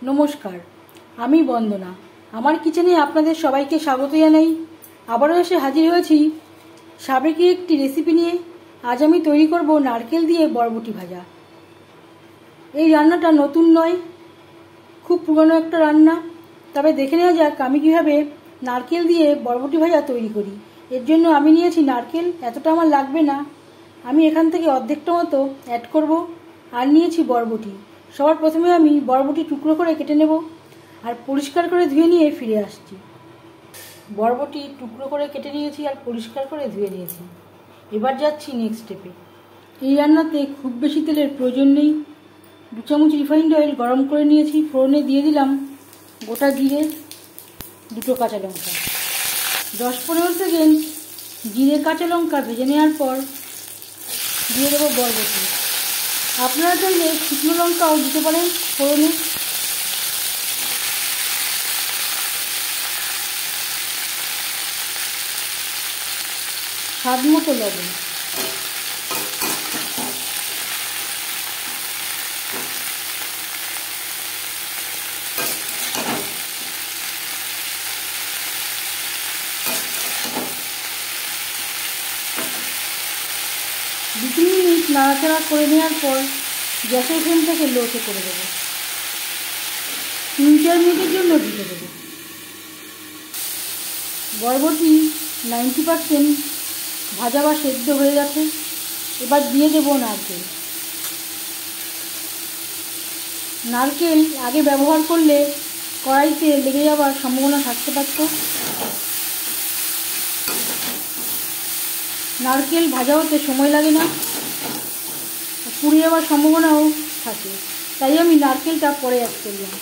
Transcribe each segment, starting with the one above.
নমস্কার, আমি বন্দনা। আমার কিচেনে আপনাদের সবাইকে স্বাগত জানাই। আবারও এসে হাজির হয়েছি সাবেকি একটি রেসিপি নিয়ে। আজ আমি তৈরি করব নারকেল দিয়ে বরবটি ভাজা। এই রান্নাটা নতুন নয়, খুব পুরনো একটা রান্না। তবে দেখে নেওয়া যাক আমি কীভাবে নারকেল দিয়ে বরবটি ভাজা তৈরি করি। এর জন্য আমি নিয়েছি নারকেল, এতটা আমার লাগবে না, আমি এখান থেকে অর্ধেকটা মতো অ্যাড করব। আর নিয়েছি বরবটি। সবার প্রথমে আমি বরবটি টুকরো করে কেটে নেব আর পরিষ্কার করে ধুয়ে নিয়ে ফিরে আসছি। বরবটি টুকরো করে কেটে নিয়েছি আর পরিষ্কার করে ধুয়ে নিয়েছি। এবার যাচ্ছি নেক্সট স্টেপে। এই রান্নাতে খুব বেশি তেলের প্রয়োজন নেই। 2 চামচ রিফাইন্ড অয়েল গরম করে নিয়েছি। ফোড়নে দিয়ে দিলাম গোটা জিরে, 2 কাঁচা লঙ্কা। 10-15 সেকেন্ড জিরে কাঁচা লঙ্কা ভেজে নেওয়ার পর দিয়ে দেবো বরবটি। আপনারা চাইলে শুকনো লঙ্কাও দিতে পারেন ফোড়নে। স্বাদ মতো লবণ। দু 3 মিনিট নাড়াচাড়া করে নেওয়ার পর গ্যাসের ফ্লেমটাকে লোতে করে দেবো। 3-4 মিনিটের জন্য ঢেকে দেবো। বরবটি 90% ভাজা বা সেদ্ধ হয়ে গেছে। এবার দিয়ে দেবো নারকেল। নারকেল আগে ব্যবহার করলে কড়াইতে লেগে যাওয়ার সম্ভাবনা থাকতে পারত। নারকেল ভাজা হতে সময় লাগে না, পুড়ে যাওয়ার সম্ভাবনাও থাকে, তাই আমি নারকেলটা পরে অ্যাড করলাম।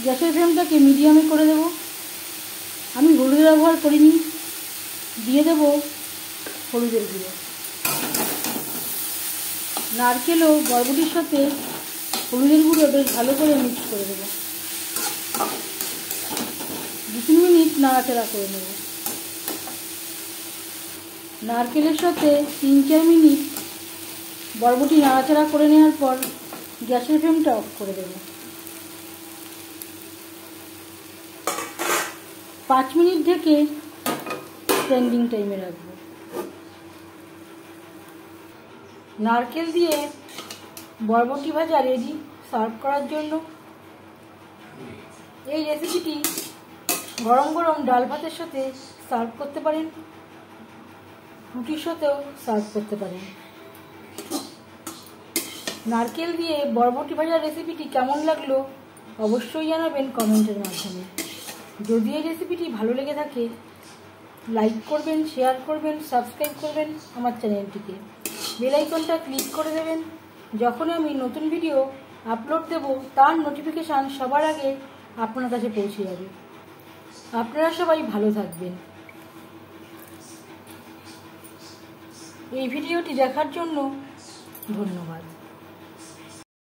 গ্যাসের ফ্লেমটাকে মিডিয়ামে করে দেব। আমি হলুদ ব্যবহার করিনি, দিয়ে দেব হলুদের গুঁড়ো। নারকেল ও বরবটির সাথে হলুদের গুঁড়ো বেশ ভালো করে মিক্স করে দেবো। 2-3 মিনিট নাড়াচাড়া করে নেব। নারকেলের সাথে 3-4 মিনিট বরবটি নাড়াচাড়া করে নেওয়ার পর গ্যাসের ফ্লেমটা অফ করে দেব। 5 মিনিট ঢেকে স্ট্যান্ডিং টাইমে রাখবো। নারকেল দিয়ে বরবটি ভাজা রেডি সার্ভ করার জন্য। এই রেসিপিটি গরম গরম ডাল ভাতের সাথে সার্ভ করতে পারেন, রুটির সাথেও সার্ভ করতে পারেন। নারকেল দিয়ে বরবটি ভাজা রেসিপিটি কেমন লাগলো অবশ্যই জানাবেন কমেন্টের মাধ্যমে। যদি এই রেসিপিটি ভালো লেগে থাকে লাইক করবেন, শেয়ার করবেন, সাবস্ক্রাইব করবেন আমার চ্যানেলটিকে। বেল আইকনটা ক্লিক করে দেবেন। যখন আমি নতুন ভিডিও আপলোড দেব তার নোটিফিকেশান সবার আগে আপনার কাছে পৌঁছে যাবে। আপনারা সবাই ভালো থাকবেন। এই ভিডিওটি দেখার জন্য ধন্যবাদ।